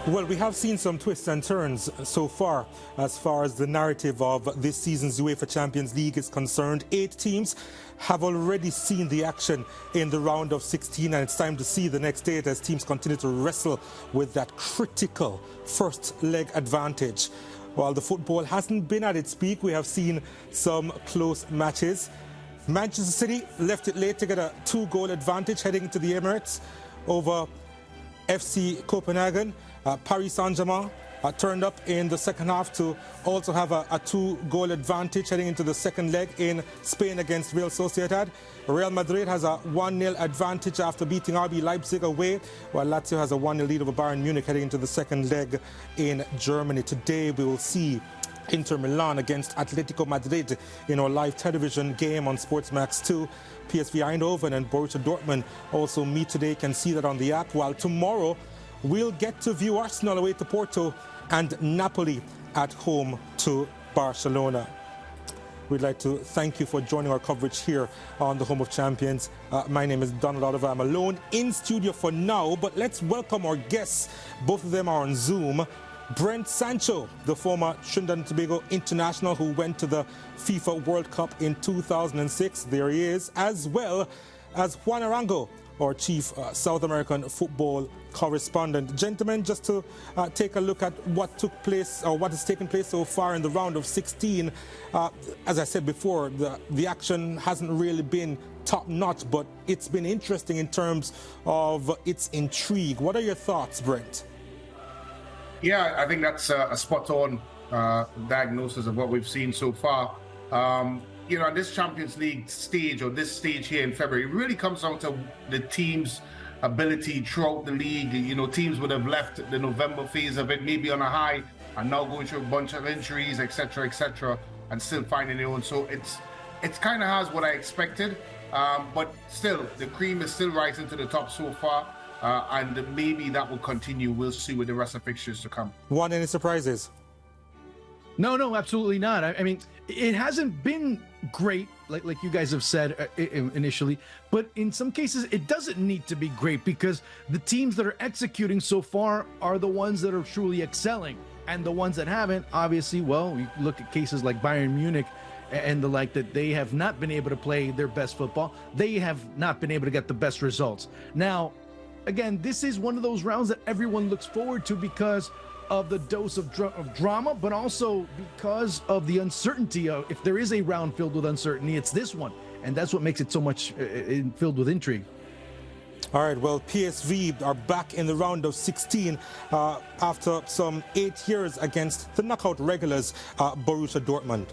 Well, we have seen some twists and turns so far as the narrative of this season's UEFA Champions League is concerned. 8 teams have already seen the action in the round of 16, and it's time to see the next 8 as teams continue to wrestle with that critical first leg advantage. While the football hasn't been at its peak, we have seen some close matches. Manchester City left it late to get a 2-goal advantage heading into the Emirates over FC Copenhagen. Paris Saint-Germain turned up in the second half to also have a 2-goal advantage heading into the second leg in Spain against Real Sociedad. Real Madrid has a 1-0 advantage after beating RB Leipzig away, while Lazio has a 1-0 lead over Bayern Munich heading into the second leg in Germany. Today we will see Inter Milan against Atletico Madrid in our live television game on SportsMax 2. PSV Eindhoven and Borussia Dortmund also meet today. You can see that on the app. While tomorrow we'll get to view Arsenal away to Porto and Napoli at home to Barcelona. We'd like to thank you for joining our coverage here on the Home of Champions. My name is Donald Oliver. I'm alone in studio for now, but let's welcome our guests. Both of them are on Zoom. Brent Sancho, the former Trinidad and Tobago international who went to the FIFA World Cup in 2006. There he is, as well as Juan Arango, our chief South American football correspondent. Gentlemen, just to take a look at what took place or what has taken place so far in the round of 16. As I said before, the action hasn't really been top-notch, but it's been interesting in terms of its intrigue. What are your thoughts, Brent? Yeah, I think that's a spot-on diagnosis of what we've seen so far. You know, this Champions League stage, or this stage here in February, it really comes down to the team's ability throughout the league. You know, teams would have left the November phase of it maybe on a high and now going through a bunch of injuries, etc., and still finding their own. So it's kind of has what I expected, but still, the cream is still rising to the top so far. And maybe that will continue. We'll see with the rest of fixtures to come. Want any surprises? No, absolutely not. I mean, it hasn't been great, like you guys have said initially, but in some cases, it doesn't need to be great because the teams that are executing so far are the ones that are truly excelling. And the ones that haven't, obviously, well, you look at cases like Bayern Munich and the like, that they have not been able to play their best football. They have not been able to get the best results. Now, again, this is one of those rounds that everyone looks forward to because of the dose of drama, but also because of the uncertainty of, if there is a round filled with uncertainty, it's this one. And that's what makes it so much filled with intrigue. All right, well, PSV are back in the round of 16 after some 8 years against the knockout regulars, Borussia Dortmund.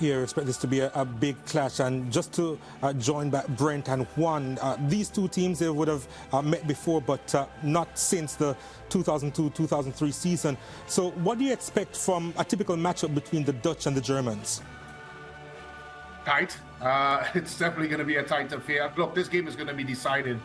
Yeah, I expect this to be a big clash. And just to join back Brent and Juan, these two teams, they would have met before, but not since the 2002-2003 season. So what do you expect from a typical matchup between the Dutch and the Germans? Tight. It's definitely going to be a tight affair. Look, this game is going to be decided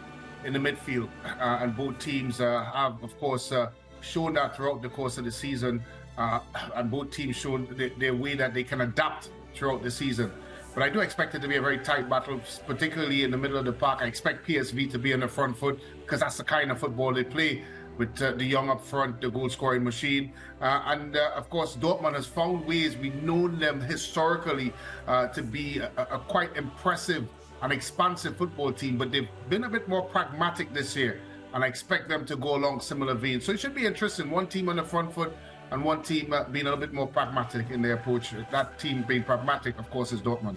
in the midfield. And both teams have, of course, shown that throughout the course of the season. And both teams shown their way that they can adapt throughout the season. But I do expect it to be a very tight battle, particularly in the middle of the park. I expect PSV to be on the front foot because that's the kind of football they play, with the young up front, the goal-scoring machine. And of course, Dortmund has found ways. We've known them historically to be a quite impressive and expansive football team, but they've been a bit more pragmatic this year. And I expect them to go along similar veins. So it should be interesting. One team on the front foot, and one team being a little bit more pragmatic in their approach. That team being pragmatic, of course, is Dortmund.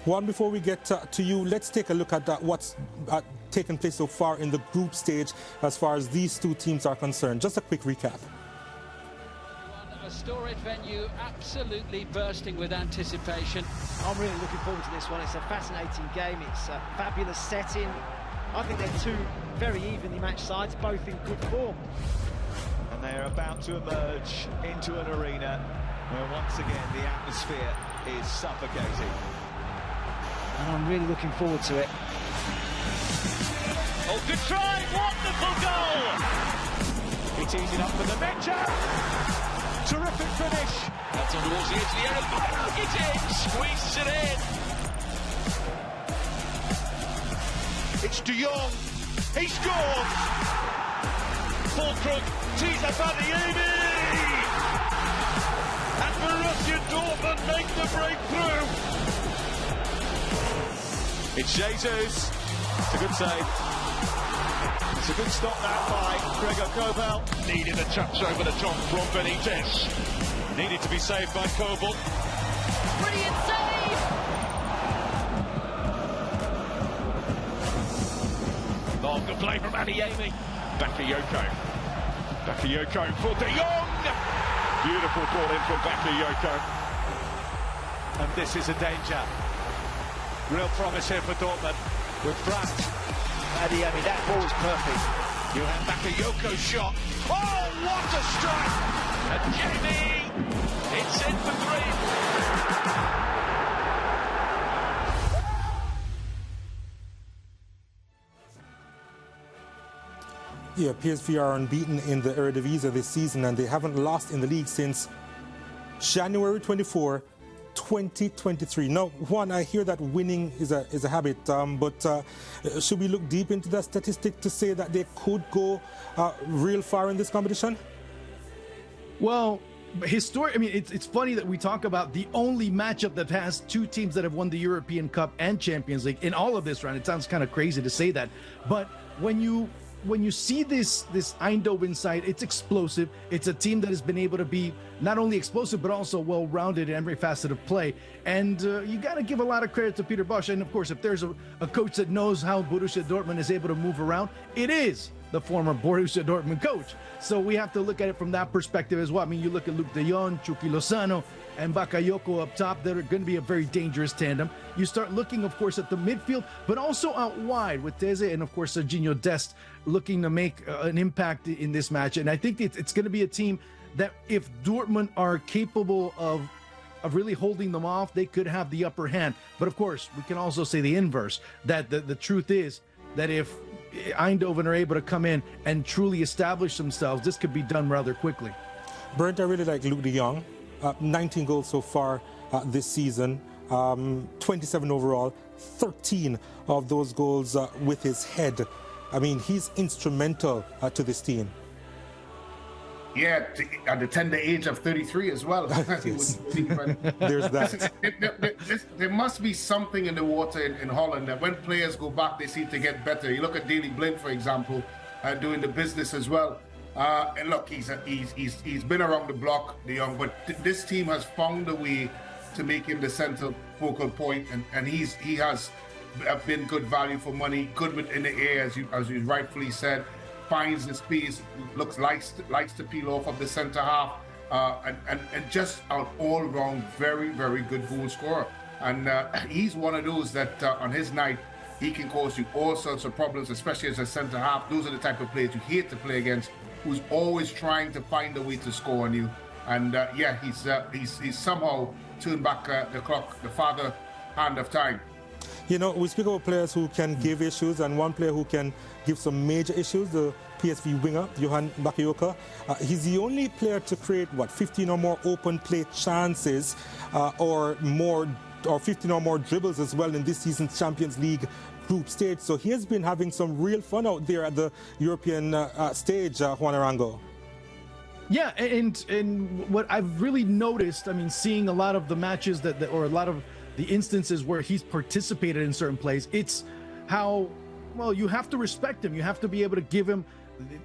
Juan, before we get to you, let's take a look at what's taken place so far in the group stage as far as these two teams are concerned. Just a quick recap. A storied venue, absolutely bursting with anticipation. I'm really looking forward to this one. It's a fascinating game. It's a fabulous setting. I think they're two very evenly matched sides, both in good form. They're about to emerge into an arena where once again the atmosphere is suffocating. And I'm really looking forward to it. Oh, good try! Wonderful goal! It's easy enough for the Metcha! Terrific finish! That's on towards the edge of the area. It's in! Squeezes it in! It's De Jong! He scores! Fulcrum tees up at the Amy! And Borussia Dortmund make the breakthrough! It's Jesus. It's a good save. It's a good stop that by Gregor Kobel. Needed a touch over the top from Benitez. Needed to be saved by Kobel. Brilliant save! Long the play from Adeyemi. Bakayoko for De Jong. Beautiful ball in from Bakayoko. And this is a danger. Real promise here for Dortmund with Brandt. Adeyemi, that ball was perfect. You have Bakayoko's shot. Oh, what a strike! And Jamie, it's in for 3. Yeah, PSV are unbeaten in the Eredivisie this season, and they haven't lost in the league since January 24, 2023. Now, Juan, I hear that winning is a habit, but should we look deep into that statistic to say that they could go real far in this competition? Well, I mean, it's funny that we talk about the only matchup that has two teams that have won the European Cup and Champions League in all of this round. It sounds kind of crazy to say that, but when you see this Eindhoven side, it's explosive. It's a team that has been able to be not only explosive, but also well-rounded in every facet of play. And you got to give a lot of credit to Peter Bosz. And of course, if there's a coach that knows how Borussia Dortmund is able to move around, it is the former Borussia Dortmund coach. So we have to look at it from that perspective as well. I mean, you look at Luuk de Jong, Chucky Lozano, and Bakayoko up top. They're going to be a very dangerous tandem. You start looking, of course, at the midfield, but also out wide with Teze and, of course, Serginho Dest looking to make an impact in this match. And I think it's going to be a team that if Dortmund are capable of really holding them off, they could have the upper hand. But, of course, we can also say the inverse, that the truth is that if Eindhoven are able to come in and truly establish themselves, this could be done rather quickly. Bernd, I really like Luuk de Jong. 19 goals so far this season, 27 overall, 13 of those goals with his head. I mean, he's instrumental to this team. Yeah, at the tender age of 33 as well. Yes. There's that. There must be something in the water in Holland that when players go back, they seem to get better. You look at Daley Blind, for example, doing the business as well. And look, he's been around the block, De Jong, but this team has found a way to make him the central focal point, and he has been good value for money, good in the air, as you rightfully said, finds the space, likes to peel off of the centre half, and just an all-round very, very good goal scorer. And he's one of those that on his night, he can cause you all sorts of problems, especially as a centre half. Those are the type of players you hate to play against, who's always trying to find a way to score on you. And yeah, he's somehow turned back the clock, the father hand of time. You know, we speak about players who can give issues, and one player who can give some major issues, the PSV winger, Johan Bakayoko. He's the only player to create, 15 or more open play chances or 15 or more dribbles as well in this season's Champions League group stage. So he has been having some real fun out there at the European stage, Juan Arango. Yeah, and what I've really noticed, I mean, seeing a lot of the matches or a lot of the instances where he's participated in certain plays, it's how, well, you have to respect him. You have to be able to give him,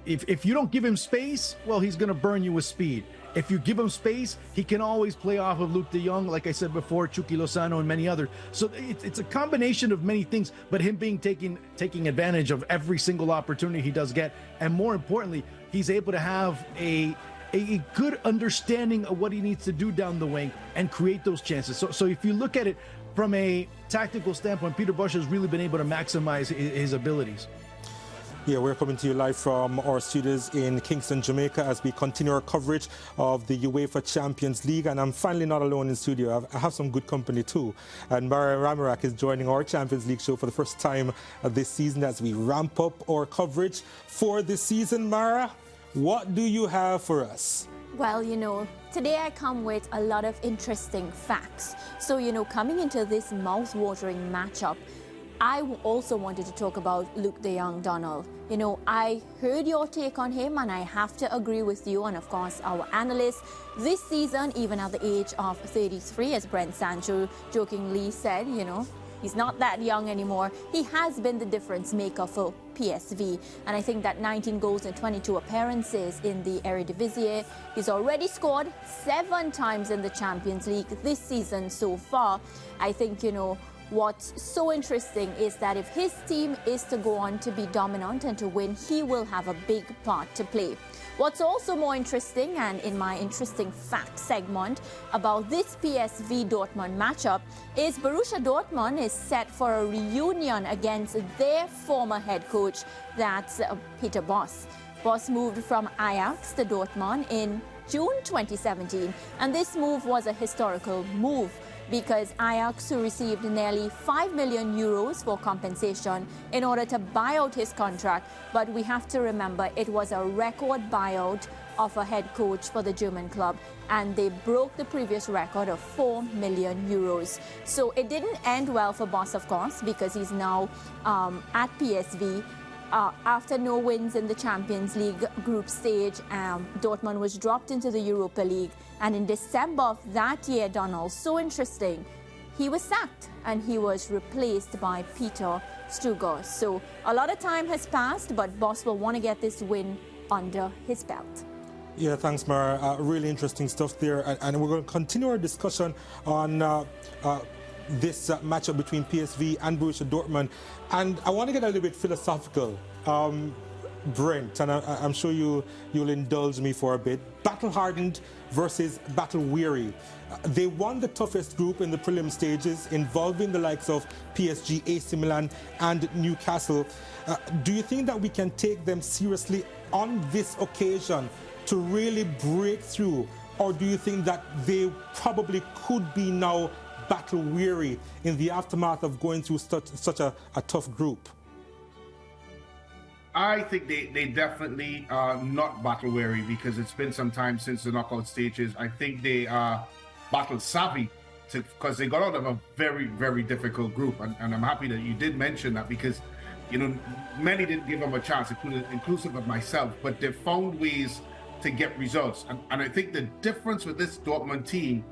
if you don't give him space, well, he's going to burn you with speed. If you give him space, he can always play off of Luuk de Jong, like I said before, Chucky Lozano and many others. So it's a combination of many things, but him being taking advantage of every single opportunity he does get. And more importantly, he's able to have a good understanding of what he needs to do down the wing and create those chances. So if you look at it from a tactical standpoint, Peter Bosz has really been able to maximize his abilities. Yeah, we're coming to you live from our studios in Kingston, Jamaica, as we continue our coverage of the UEFA Champions League. And I'm finally not alone in studio. I have some good company too. And Mara Ramarak is joining our Champions League show for the first time this season as we ramp up our coverage for this season. Mara, what do you have for us? Well, today I come with a lot of interesting facts. So, coming into this mouth-watering matchup, I also wanted to talk about Luke de Jong, Donald. I heard your take on him, and I have to agree with you and, of course, our analysts. This season, even at the age of 33, as Brent Sancho jokingly said, he's not that young anymore. He has been the difference maker for PSV. And I think that 19 goals in 22 appearances in the Eredivisie. He's already scored 7 times in the Champions League this season so far. I think, what's so interesting is that if his team is to go on to be dominant and to win, he will have a big part to play. What's also more interesting, and in my interesting fact segment about this PSV Dortmund matchup, is Borussia Dortmund is set for a reunion against their former head coach, that's Peter Bosz. Bosz moved from Ajax to Dortmund in June 2017, and this move was a historical move, because Ajax, who received nearly 5 million euros for compensation in order to buy out his contract. But we have to remember it was a record buyout of a head coach for the German club, and they broke the previous record of 4 million euros. So it didn't end well for Bosz, of course, because he's now at PSV. After no wins in the Champions League group stage, Dortmund was dropped into the Europa League. And in December of that year, Donald, so interesting, he was sacked and he was replaced by Peter Stöger. So a lot of time has passed, but Bosz will want to get this win under his belt. Yeah, thanks, Mara. Really interesting stuff there. And we're going to continue our discussion on this matchup between PSV and Borussia Dortmund. And I want to get a little bit philosophical, Brent, and I'm sure you'll indulge me for a bit. Battle-hardened versus battle-weary. They won the toughest group in the prelim stages, involving the likes of PSG, AC Milan, and Newcastle. Do you think that we can take them seriously on this occasion to really break through, or do you think that they probably could be now battle-weary in the aftermath of going through such a tough group? I think they definitely are not battle-weary, because it's been some time since the knockout stages. I think they are battle-savvy, because they got out of a very, very difficult group. And I'm happy that you did mention that, because, many didn't give them a chance, inclusive of myself, but they found ways to get results. And I think the difference with this Dortmund team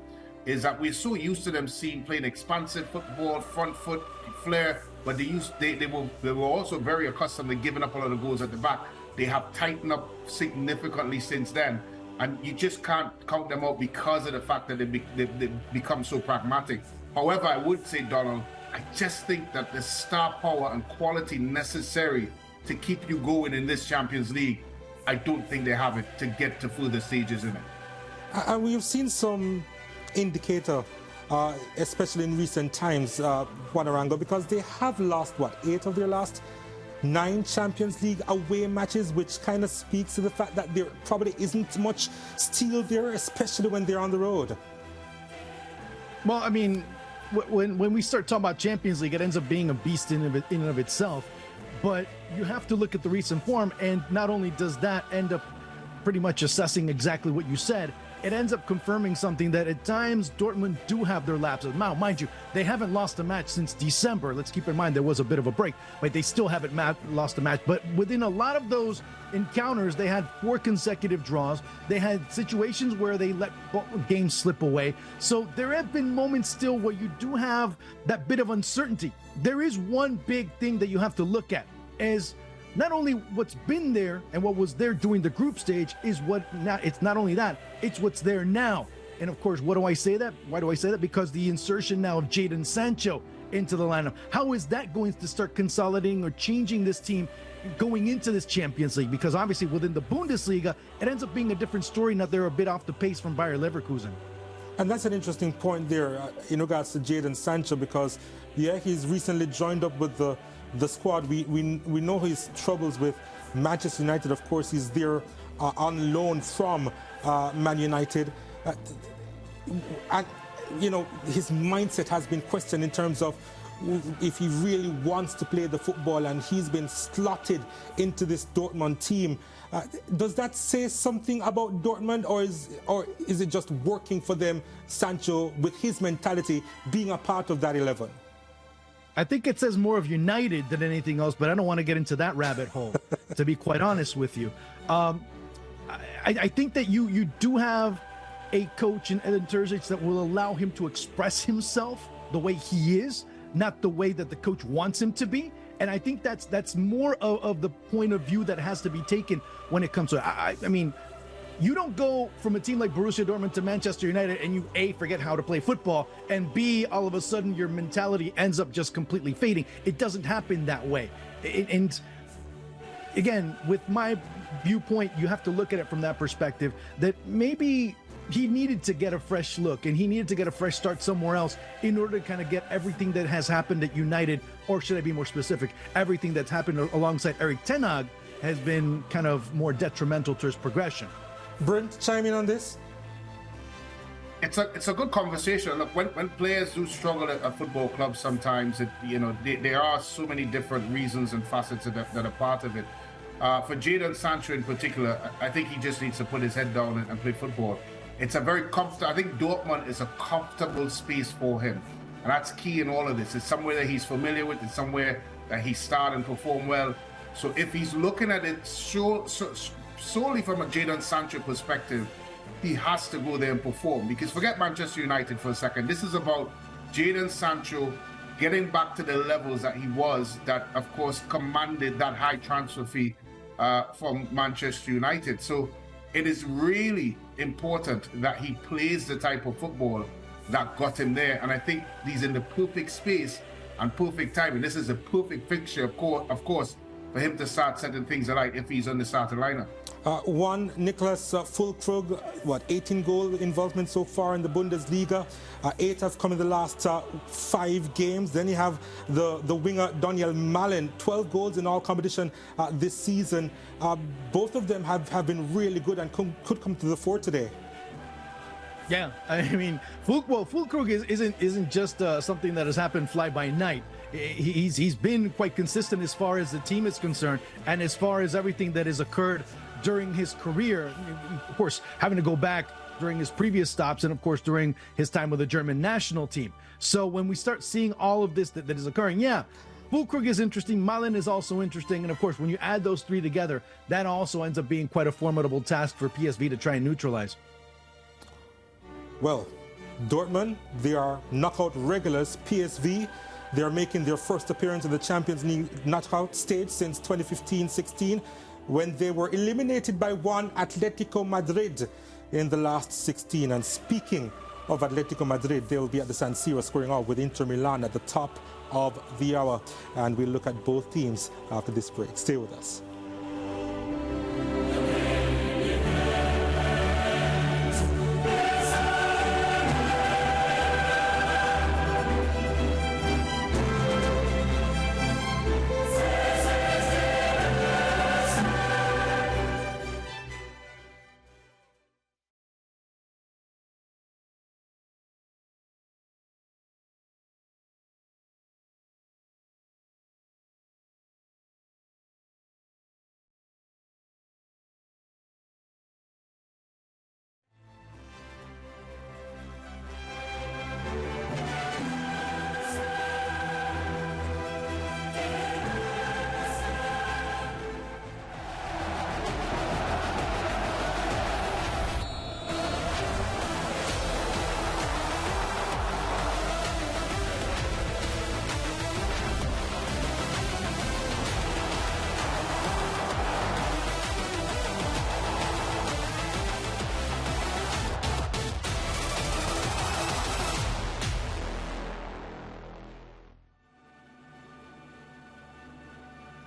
is that we're so used to them playing expansive football, front foot, flair, but they were also very accustomed to giving up a lot of goals at the back. They have tightened up significantly since then, and you just can't count them out because of the fact that they've become so pragmatic. However, I would say, Donald, I just think that the star power and quality necessary to keep you going in this Champions League, I don't think they have it to get to further stages in it. And we've seen some indicator, especially in recent times, Juanarango, because they have lost, 8 of their last 9 Champions League away matches, which kind of speaks to the fact that there probably isn't much steel there, especially when they're on the road. Well, I mean, when we start talking about Champions League, it ends up being a beast in and of itself. But you have to look at the recent form, and not only does that end up pretty much assessing exactly what you said, it ends up confirming something that at times Dortmund do have their lapses. Now, mind you, they haven't lost a match since December. Let's keep in mind there was a bit of a break, but they still haven't lost a match. But within a lot of those encounters, they had 4 consecutive draws. They had situations where they let games slip away. So there have been moments still where you do have that bit of uncertainty. There is one big thing that you have to look at, is not only what's been there and what was there during the group stage, is what now. It's not only that, it's what's there now. And of course, what do I say that? Why do I say that? Because the insertion now of Jadon Sancho into the lineup. How is that going to start consolidating or changing this team going into this Champions League? Because obviously within the Bundesliga, it ends up being a different story. Now they're a bit off the pace from Bayer Leverkusen. And that's an interesting point there in regards to Jadon Sancho, because yeah, he's recently joined up with the the squad. We know his troubles with Manchester United. Of course, he's there on loan from Man United. And, you know, his mindset has been questioned in terms of if he really wants to play the football, and he's been slotted into this Dortmund team. Does that say something about Dortmund, or is it just working for them, Sancho, with his mentality being a part of that 11? I think it says more of United than anything else, but I don't want to get into that rabbit hole, to be quite honest with you. I think that you do have a coach in Edin Terzic that will allow him to express himself the way he is, not the way that the coach wants him to be. And I think that's more of the point of view that has to be taken when it comes to I mean, you don't go from a team like Borussia Dortmund to Manchester United and you A, forget how to play football, and B, all of a sudden your mentality ends up just completely fading. It doesn't happen that way. And again, with my viewpoint, you have to look at it from that perspective, that maybe he needed to get a fresh look and he needed to get a fresh start somewhere else in order to kind of get everything that has happened at United, or should I be more specific, everything that's happened alongside Erik ten Hag has been kind of more detrimental to his progression. Brent, chime in on this. It's a good conversation. Look, when players do struggle at a football club, sometimes there are so many different reasons and facets that are part of it. For Jadon Sancho in particular, I think he just needs to put his head down and play football. It's a very comfortable. I think Dortmund is a comfortable space for him, and that's key in all of this. It's somewhere that he's familiar with. It's somewhere that he start and perform well. So if he's looking at it solely from a Jadon Sancho perspective, he has to go there and perform. Because forget Manchester United for a second. This is about Jadon Sancho getting back to the levels that he was, that of course commanded that high transfer fee from Manchester United. So it is really important that he plays the type of football that got him there. And I think he's in the perfect space and perfect timing. This is a perfect fixture, of course, for him to start setting things right if he's on the starting lineup. One, Nicholas Füllkrug, 18 goal involvement so far in the Bundesliga. 8 have come in the last 5 games. Then you have the winger Daniel Malin, 12 goals in all competition this season. Both of them have been really good and could come to the fore today. Yeah, I mean, Füllkrug isn't just something that has happened fly by night. He's been quite consistent as far as the team is concerned, and as far as everything that has occurred during his career, of course, having to go back during his previous stops, and of course during his time with the German national team. So when we start seeing all of this that is occurring, yeah, Füllkrug is interesting, Malin is also interesting, and of course when you add those three together, that also ends up being quite a formidable task for PSV to try and neutralize. Well, Dortmund, they are knockout regulars. PSV, they are making their first appearance in the Champions League knockout stage since 2015-16, when they were eliminated by one Atletico Madrid in the last 16. And speaking of Atletico Madrid, they will be at the San Siro squaring off with Inter Milan at the top of the hour. And we'll look at both teams after this break. Stay with us.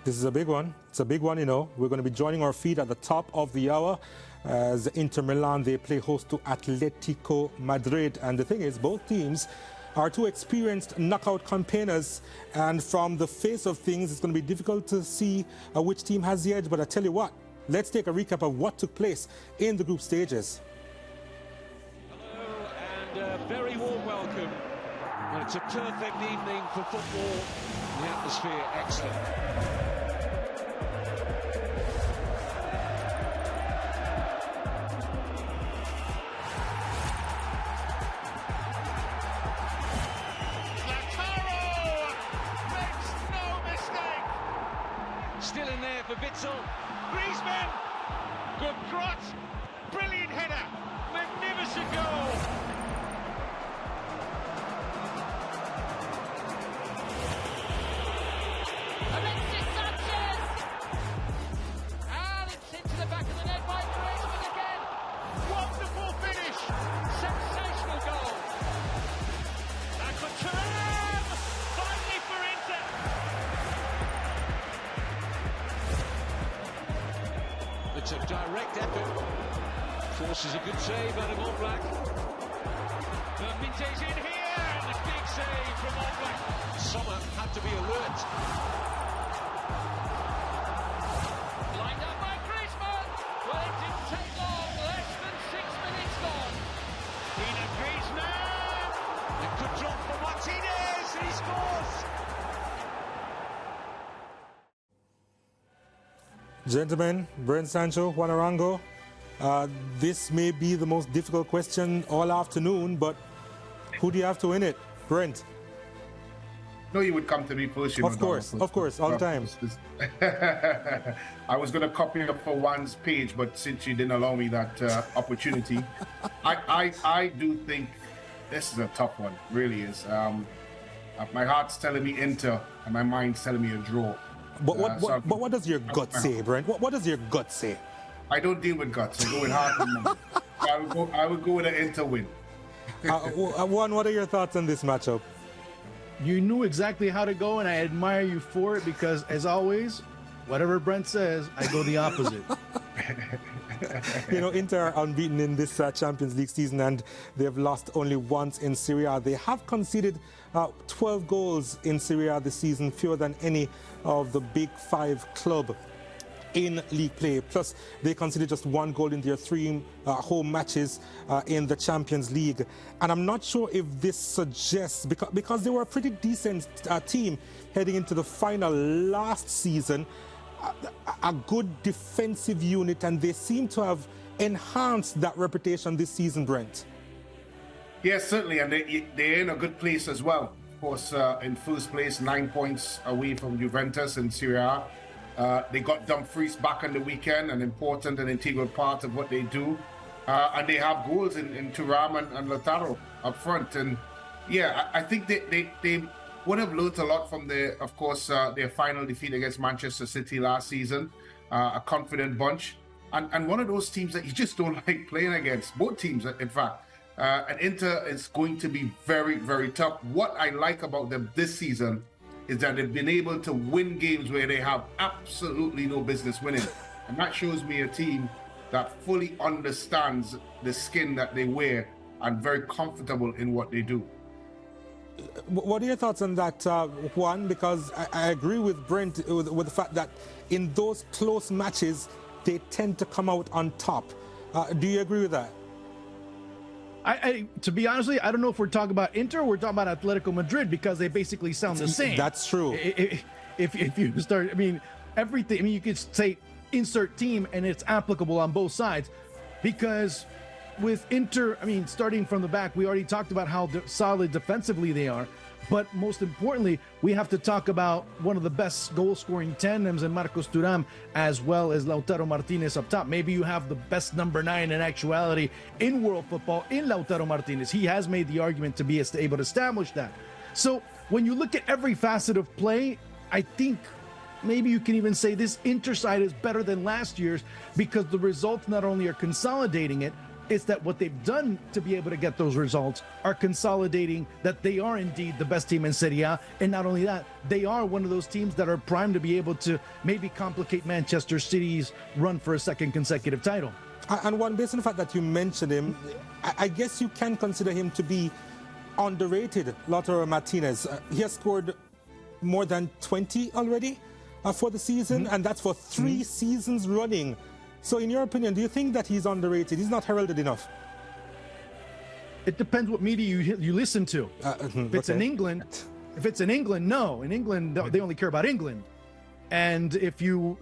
This is a big one. It's a big one, you know. We're going to be joining our feet at the top of the hour as Inter Milan, they play host to Atletico Madrid. And the thing is, both teams are two experienced knockout campaigners, and from the face of things, it's going to be difficult to see which team has the edge. But I tell you what, let's take a recap of what took place in the group stages. Hello and a very warm welcome. Well, it's a perfect evening for football. The atmosphere excellent. Still in there for Witzel. Griezmann. Good cross. Brilliant header. Magnificent goal. Alexis Sanchez. And it's into the back of the net by Griezmann again. Wonderful finish. Sensational goal. And for Thuram. Finally for Inter. It's a direct effort. Forces a good save out of Oblak. Minte's in here, and a big save from Oblak. Sommer had to be alert. Lined up by Griezmann. Well, it didn't take long. Less than 6 minutes gone. Ina Griezmann. A good drop for Martinez. He scores. Gentlemen, Brent Sancho, Juan Arango, this may be the most difficult question all afternoon, but who do you have to win it? Brent? No, you would come to me first, you know. Of course, all the time. I was going to copy up for Juan's page, but since you didn't allow me that opportunity, I do think this is a tough one, really is. My heart's telling me Inter, and my mind's telling me a draw. But what does your gut say, Brent? What does your gut say? I don't deal with guts. I go with heart and mind. I would go with an Inter win. Juan, what are your thoughts on this matchup? You knew exactly how to go, and I admire you for it because, as always, whatever Brent says, I go the opposite. You know, Inter are unbeaten in this Champions League season, and they've lost only once in Serie A. They have conceded 12 goals in Serie A this season, fewer than any of the big five club in league play. Plus, they conceded just one goal in their three home matches in the Champions League. And I'm not sure if this suggests, because they were a pretty decent team heading into the final last season, a good defensive unit, and they seem to have enhanced that reputation this season, Brent. Yes, certainly, and they're in a good place as well. Of course, in first place, 9 points away from Juventus in Serie A. They got Dumfries back on the weekend, an important and integral part of what they do. And they have goals in Thuram and Lautaro up front. And yeah, I think they would have learned a lot from their final defeat against Manchester City last season. A confident bunch. And one of those teams that you just don't like playing against. Both teams, in fact. And Inter is going to be very, very tough. What I like about them this season is that they've been able to win games where they have absolutely no business winning. And that shows me a team that fully understands the skin that they wear and very comfortable in what they do. What are your thoughts on that, Juan? Because I agree with Brent with the fact that in those close matches, they tend to come out on top. Do you agree with that? To be honest with you, I don't know if we're talking about Inter or we're talking about Atletico Madrid because they basically sound the same. That's true. If you start, I mean, everything, I mean, you could say insert team and it's applicable on both sides because with Inter, I mean, starting from the back, we already talked about how solid defensively they are. But most importantly, we have to talk about one of the best goal-scoring tandems in Marcos Thuram as well as Lautaro Martinez up top. Maybe you have the best number 9 in actuality in world football in Lautaro Martinez. He has made the argument to be able to establish that. So when you look at every facet of play, I think maybe you can even say this Inter side is better than last year's because the results not only are consolidating it, it's that what they've done to be able to get those results are consolidating that they are indeed the best team in Serie A. And not only that, they are one of those teams that are primed to be able to maybe complicate Manchester City's run for a second consecutive title. And one, based on the fact that you mentioned him, I guess you can consider him to be underrated Lautaro Martinez. He has scored more than 20 already for the season, and that's for 3 seasons running. So in your opinion, do you think that he's underrated? He's not heralded enough? It depends what media you listen to. If it's in England, no. In England, they only care about England. And if you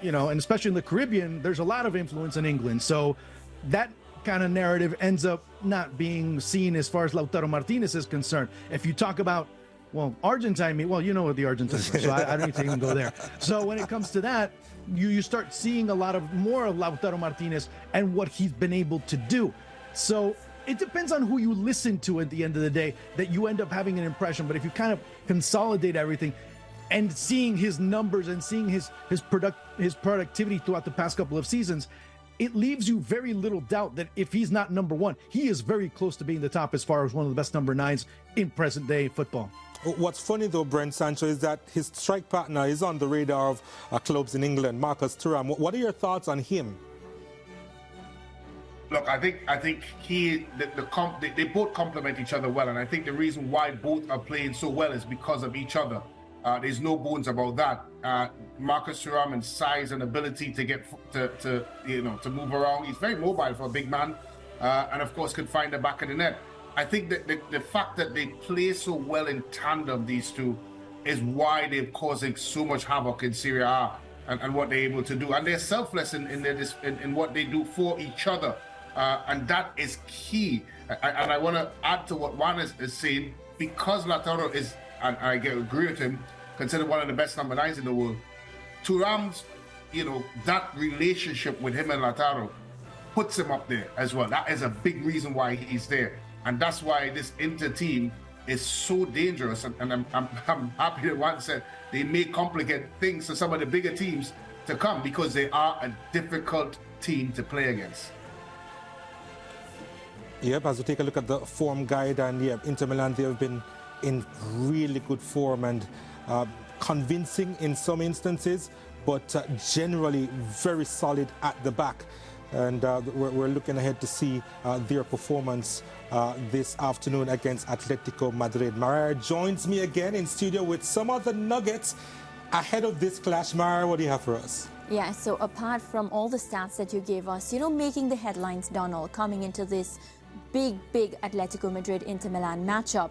know, and especially in the Caribbean, there's a lot of influence in England. So that kind of narrative ends up not being seen as far as Lautaro Martinez is concerned. If you talk about, well, Argentine, well, you know what the Argentines are, so I don't need to even go there. So when it comes to that, you start seeing a lot more of Lautaro Martinez and what he's been able to do. So it depends on who you listen to at the end of the day that you end up having an impression. But if you kind of consolidate everything and seeing his numbers and seeing his productivity throughout the past couple of seasons, it leaves you very little doubt that if he's not number 1, he is very close to being the top as far as one of the best number 9s in present day football. What's funny though, Brent Sancho, is that his strike partner is on the radar of clubs in England, Marcus Thuram. What are your thoughts on him? Look, I think they both complement each other well, and I think the reason why both are playing so well is because of each other. There's no bones about that. Marcus Thuram's size and ability to get to move around. He's very mobile for a big man, and of course can find the back of the net. I think that the fact that they play so well in tandem, these two, is why they're causing so much havoc in Serie A and what they're able to do. And they're selfless in what they do for each other, and that is key. And I want to add to what Juan is saying, because Lautaro is, and I agree with him, considered one of the best number 9s in the world. Thuram's, that relationship with him and Lautaro puts him up there as well. That is a big reason why he's there. And that's why this Inter team is so dangerous. And I'm happy that Juan said they may complicate things for some of the bigger teams to come, because they are a difficult team to play against. Yep, as we take a look at the form guide, and Inter Milan, they have been in really good form and convincing in some instances, but generally very solid at the back. And we're looking ahead to see their performance this afternoon against Atletico Madrid. Mariah joins me again in studio with some of the nuggets ahead of this clash. Mariah, what do you have for us? Yeah, so apart from all the stats that you gave us, making the headlines, Donald, coming into this big Atletico Madrid-Inter Milan matchup,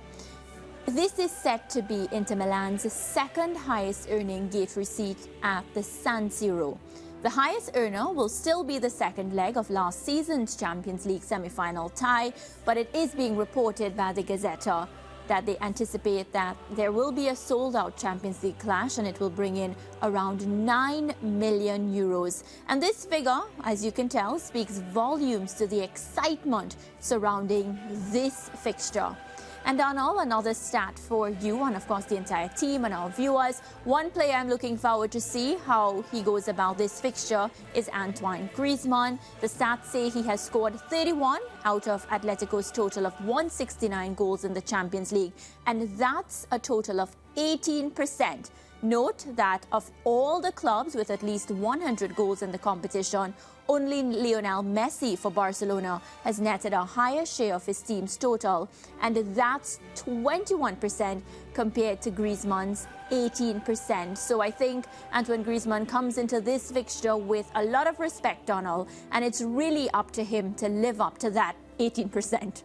this is set to be Inter Milan's second highest earning gate receipt at the San Siro. The highest earner will still be the second leg of last season's Champions League semi-final tie, but it is being reported by the Gazzetta that they anticipate that there will be a sold-out Champions League clash, and it will bring in around 9 million euros. And this figure, as you can tell, speaks volumes to the excitement surrounding this fixture. And Donald, another stat for you and, of course, the entire team and our viewers. One player I'm looking forward to see how he goes about this fixture is Antoine Griezmann. The stats say he has scored 31 out of Atletico's total of 169 goals in the Champions League, and that's a total of 18%. Note that of all the clubs with at least 100 goals in the competition, only Lionel Messi for Barcelona has netted a higher share of his team's total, and that's 21% compared to Griezmann's 18%. So I think Antoine Griezmann comes into this fixture with a lot of respect, Donald, and it's really up to him to live up to that 18%.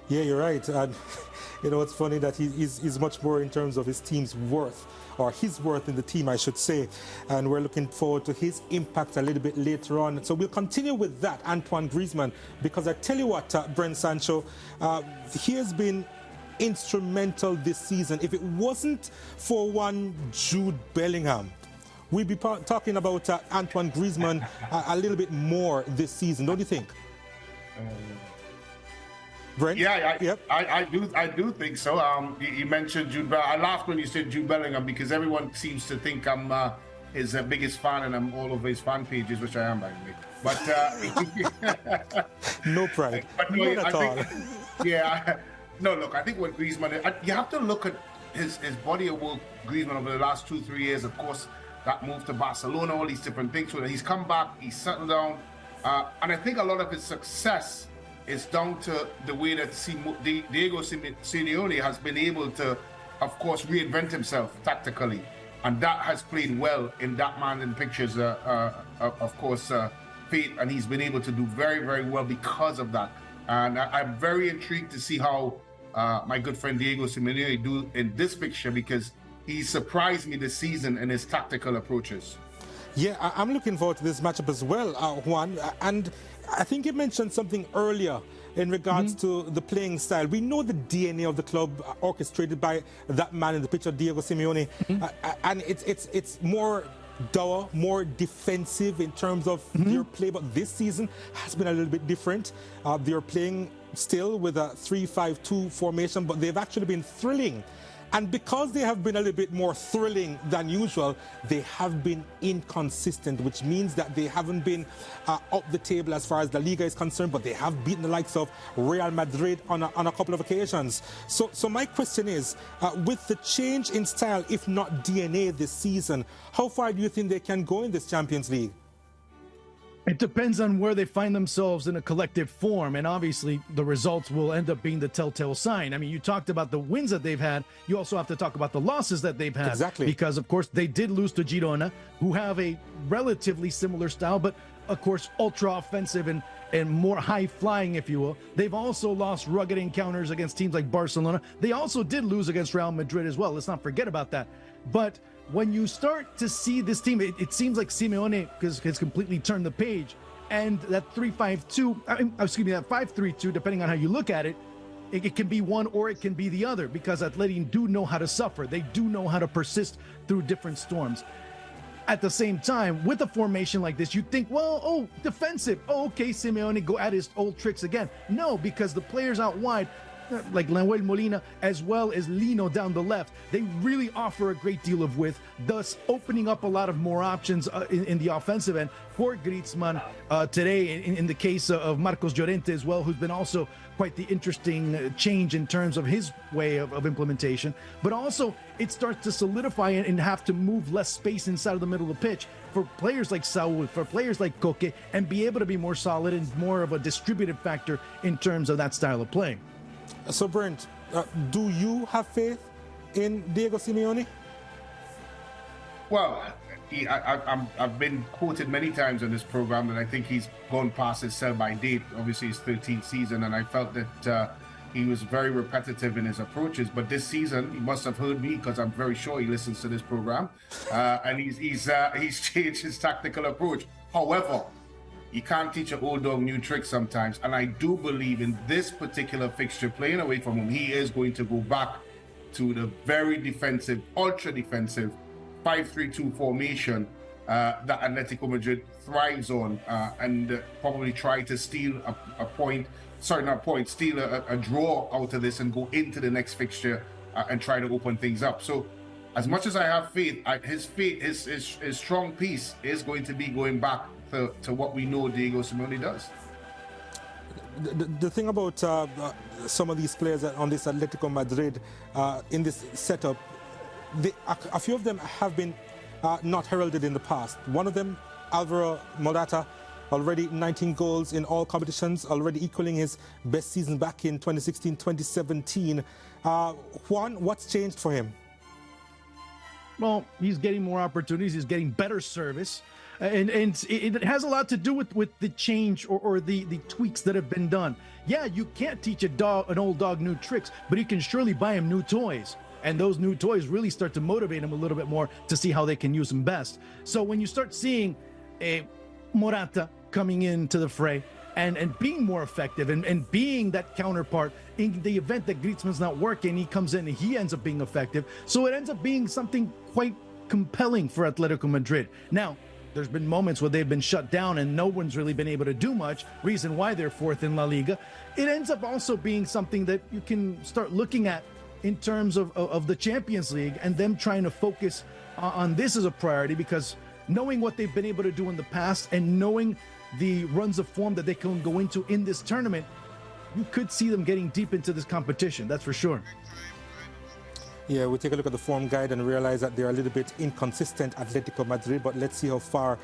Yeah, you're right. And it's funny that he's much more in terms of his team's worth, or his worth in the team, I should say. And we're looking forward to his impact a little bit later on. So we'll continue with that, Antoine Griezmann, because I tell you what, Brent Sancho, he has been instrumental this season. If it wasn't for one Jude Bellingham, we'd be talking about Antoine Griezmann a little bit more this season, don't you think? Brent? Yeah, I do think so. You mentioned Jude Bellingham. I laughed when you said Jude Bellingham, because everyone seems to think I'm his biggest fan, and I'm all over his fan pages, which I am, by the way. But no pride. But no, not at all. Yeah. No, look, I think what Griezmann, you have to look at his body of work, Griezmann, over the last 2-3 years. Of course, that move to Barcelona, all these different things. So he's come back, he's settled down, and I think a lot of his success it's down to the way that Diego Simeone has been able to, of course, reinvent himself tactically. And that has played well in that man in pictures, of course, Faith, and he's been able to do very, very well because of that. And I'm very intrigued to see how my good friend Diego Simeone do in this fixture, because he surprised me this season in his tactical approaches. Yeah, I'm looking forward to this matchup as well, Juan. And I think you mentioned something earlier in regards to the playing style. We know the DNA of the club orchestrated by that man in the picture, Diego Simeone, and it's more dour, more defensive in terms of their play. But this season has been a little bit different. They're playing still with a 3-5-2 formation, but they've actually been thrilling. And because they have been a little bit more thrilling than usual, they have been inconsistent, which means that they haven't been up the table as far as the Liga is concerned, but they have beaten the likes of Real Madrid on a couple of occasions. So my question is, with the change in style, if not DNA this season, how far do you think they can go in this Champions League? It depends on where they find themselves in a collective form, and obviously the results will end up being the telltale sign. I mean, you talked about the wins that they've had. You also have to talk about the losses that they've had. Exactly. Because, of course, they did lose to Girona, who have a relatively similar style, but, of course, ultra-offensive and more high-flying, if you will. They've also lost rugged encounters against teams like Barcelona. They also did lose against Real Madrid as well. Let's not forget about that. But when you start to see this team, it seems like Simeone has completely turned the page. And that 3-5-2, that 5-3-2, depending on how you look at it, it can be one or it can be the other, because Atleti do know how to suffer. They do know how to persist through different storms. At the same time, with a formation like this, you think, well, defensive. Oh, okay, Simeone go at his old tricks again. No, because the players out wide, like Nahuel Molina, as well as Lino down the left, they really offer a great deal of width, thus opening up a lot of more options in the offensive end for Griezmann today, in the case of Marcos Llorente as well, who's been also quite the interesting change in terms of his way of implementation. But also, it starts to solidify and have to move less space inside of the middle of the pitch for players like Saul, for players like Koke, and be able to be more solid and more of a distributive factor in terms of that style of playing. So, Brent, do you have faith in Diego Simeone? Well, I've been quoted many times on this program that I think he's gone past his sell-by date, obviously his 13th season, and I felt that he was very repetitive in his approaches. But this season, he must have heard me, because I'm very sure he listens to this program, and he's changed his tactical approach. However, you can't teach an old dog new tricks sometimes, and I do believe in this particular fixture, playing away from him, he is going to go back to the very defensive, ultra-defensive 5-3-2 formation that Atletico Madrid thrives on, and probably try to steal steal a draw out of this and go into the next fixture and try to open things up. So, as much as I have faith, his strong piece is going to be going back to what we know Diego Simeone does. The thing about some of these players on this Atletico Madrid in this setup, a few of them have been not heralded in the past. One of them, Alvaro Morata, already 19 goals in all competitions, already equaling his best season back in 2016-2017. Juan, what's changed for him? Well, he's getting more opportunities. He's getting better service. And it has a lot to do with the change or the tweaks that have been done. Yeah, you can't teach an old dog new tricks, but you can surely buy him new toys. And those new toys really start to motivate him a little bit more to see how they can use them best. So when you start seeing a Morata coming into the fray and being more effective and being that counterpart in the event that Griezmann's not working, he comes in and he ends up being effective. So it ends up being something quite compelling for Atletico Madrid. Now, there's been moments where they've been shut down and no one's really been able to do much, reason why they're fourth in La Liga. It ends up also being something that you can start looking at in terms of the Champions League and them trying to focus on this as a priority, because knowing what they've been able to do in the past and knowing the runs of form that they can go into in this tournament, you could see them getting deep into this competition, that's for sure. Yeah, we take a look at the form guide and realize that they're a little bit inconsistent, Atletico Madrid, but let's see how far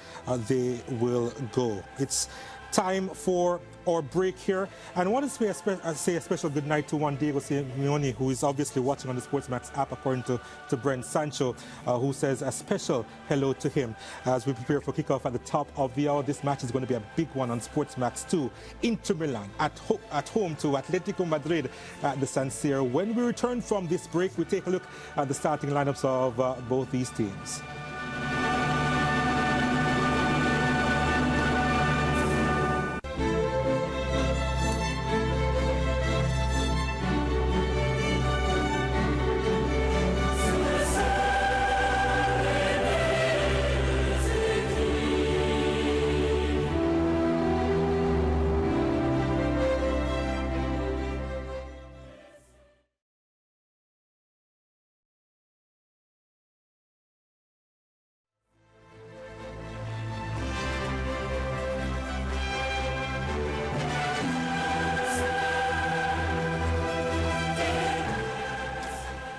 they will go. It's time for our break here. And I want to say a special good night to one Diego Simeone, who is obviously watching on the SportsMax app, according to Brent Sancho, who says a special hello to him as we prepare for kickoff at the top of the hour. This match is going to be a big one on SportsMax 2. Inter Milan at home to Atletico Madrid at the San Siro. When we return from this break, we take a look at the starting lineups of both these teams.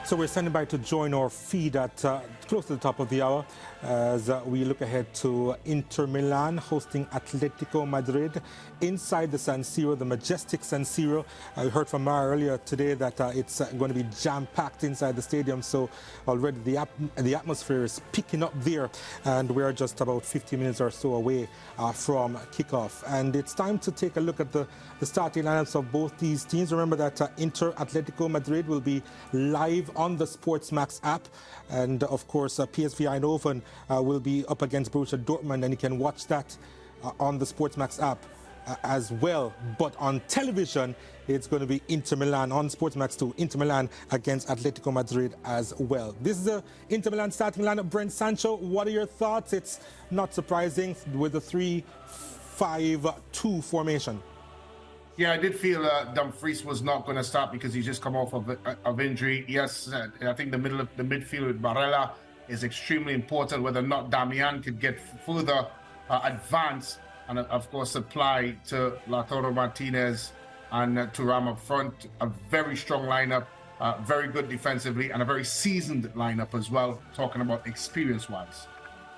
So we're standing by to join our feed at close to the top of the hour as we look ahead to Inter Milan hosting Atletico Madrid inside the San Siro, the majestic San Siro. I heard from Mara earlier today that it's going to be jam-packed inside the stadium, so already the atmosphere is picking up there, and we're just about 50 minutes or so away from kickoff. And it's time to take a look at the starting lineups of both these teams. Remember that Inter Atletico Madrid will be live on the SportsMax app, and of course PSV Eindhoven will be up against Borussia Dortmund, and you can watch that on the SportsMax app as well. But on television, it's going to be Inter Milan on SportsMax 2, Inter Milan against Atletico Madrid as well. This is the Inter Milan starting lineup. Brent Sancho, what are your thoughts? It's not surprising with the 3-5-2 formation. Yeah, I did feel Dumfries was not going to start because he's just come off of injury. Yes, I think the midfield with Barella is extremely important, whether or not Damian could get further advance and, of course, supply to Lautaro Martinez and Thuram up front. A very strong lineup, very good defensively, and a very seasoned lineup as well, talking about experience-wise.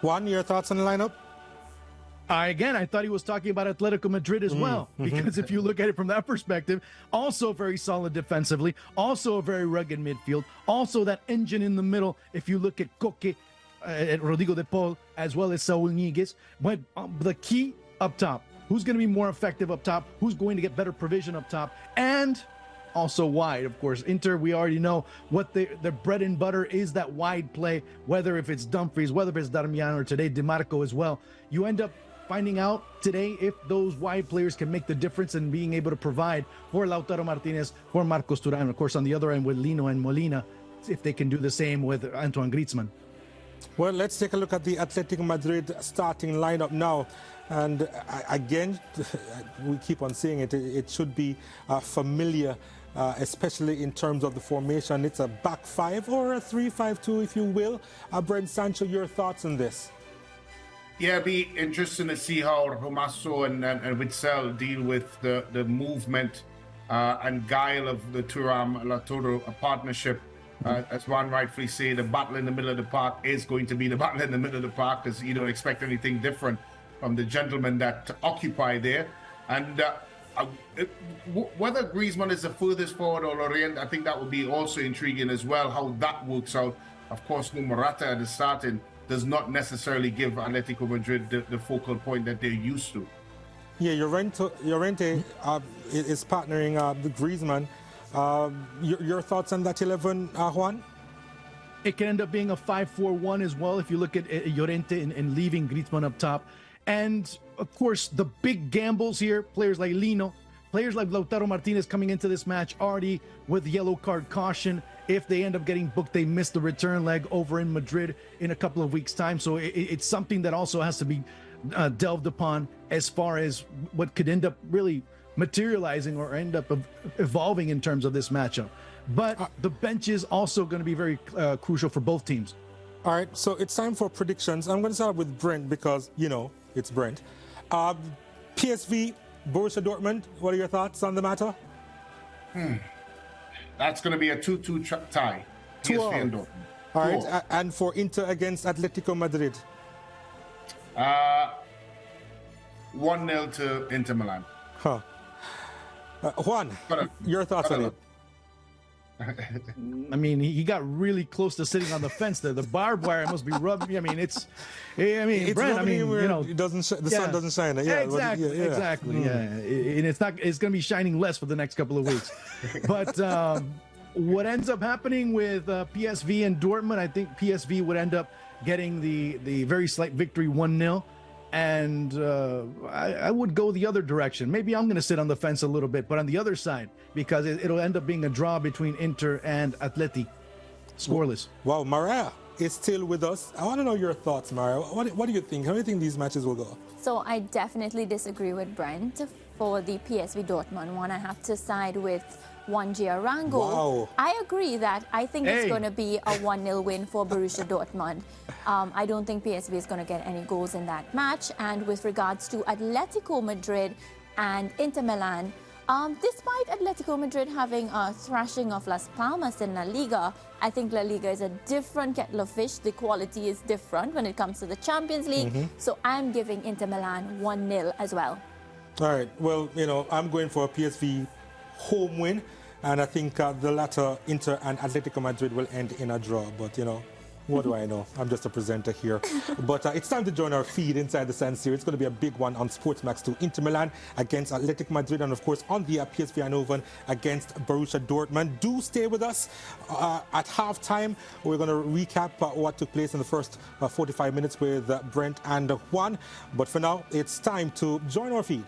Juan, your thoughts on the lineup? Again, I thought he was talking about Atletico Madrid as well, because if you look at it from that perspective, also very solid defensively, also a very rugged midfield, also that engine in the middle. If you look at Coque, at Rodrigo de Paul, as well as Saúl Ñíguez, but the key up top, who's going to be more effective up top, who's going to get better provision up top, and also wide, of course. Inter, we already know what their bread and butter is, that wide play, whether if it's Dumfries, whether if it's Darmian, or today DiMarco as well. You end up finding out today if those wide players can make the difference in being able to provide for Lautaro Martinez, for Marcos Thuram, of course, on the other end with Lino and Molina, if they can do the same with Antoine Griezmann. Well, let's take a look at the Atletico Madrid starting lineup now. And again, we keep on saying it, it should be familiar, especially in terms of the formation. It's a back five or a 3-5-2, if you will. Brent Sancho, your thoughts on this? Yeah, it'd be interesting to see how Romasso and Witsel deal with the movement and guile of the Thuram-Lautaro partnership. As one rightfully say, the battle in the middle of the park is going to be the battle in the middle of the park, because you don't expect anything different from the gentlemen that occupy there. And whether Griezmann is the furthest forward or Lorient, I think that would be also intriguing as well, how that works out. Of course, Morata at the starting does not necessarily give Atletico Madrid the focal point that they're used to. Yeah, Llorente is partnering with Griezmann. Your thoughts on that 11, Juan? It can end up being a 5-4-1 as well if you look at Llorente and leaving Griezmann up top. And, of course, the big gambles here, players like Lino, players like Lautaro Martinez coming into this match already with yellow card caution. If they end up getting booked, they miss the return leg over in Madrid in a couple of weeks' time. So it's something that also has to be delved upon as far as what could end up really materializing or end up evolving in terms of this matchup. But the bench is also going to be very crucial for both teams. All right, so it's time for predictions. I'm going to start with Brent because, you know, it's Brent. PSV, Borussia Dortmund, what are your thoughts on the matter? That's going to be a 2-2 tie. PSV and Dortmund. All right, and for Inter against Atletico Madrid? 1-0 to Inter Milan. Huh. Juan, your thoughts on it? I mean, he got really close to sitting on the fence there. The barbed wire must be rubbing. I mean, it's Brent, it doesn't the sun doesn't shine. Yeah, exactly, exactly. Yeah, and it's going to be shining less for the next couple of weeks. But what ends up happening with PSV and Dortmund, I think PSV would end up getting the very slight victory 1-0. And I would go the other direction. Maybe I'm going to sit on the fence a little bit, but on the other side, because it'll end up being a draw between Inter and Atleti. Scoreless. Wow, Mariah is still with us. I want to know your thoughts, Mariah. What do you think? How do you think these matches will go? So I definitely disagree with Brent. For the PSV Dortmund one, I have to side with Juan Giarango. Wow. I agree that I think it's going to be a 1-0 win for Borussia Dortmund. I don't think PSV is going to get any goals in that match. And with regards to Atletico Madrid and Inter Milan, despite Atletico Madrid having a thrashing of Las Palmas in La Liga, I think La Liga is a different kettle of fish. The quality is different when it comes to the Champions League. So I'm giving Inter Milan 1-0 as well. All right. Well, I'm going for a PSV home win. And I think the latter, Inter and Atletico Madrid, will end in a draw. But, what do I know? I'm just a presenter here. But it's time to join our feed inside the San Siro. It's going to be a big one on SportsMax 2. Inter Milan against Atletico Madrid. And, of course, on the PSV Eindhoven against Borussia Dortmund. Do stay with us. At halftime, we're going to recap what took place in the first 45 minutes with Brent and Juan. But for now, it's time to join our feed.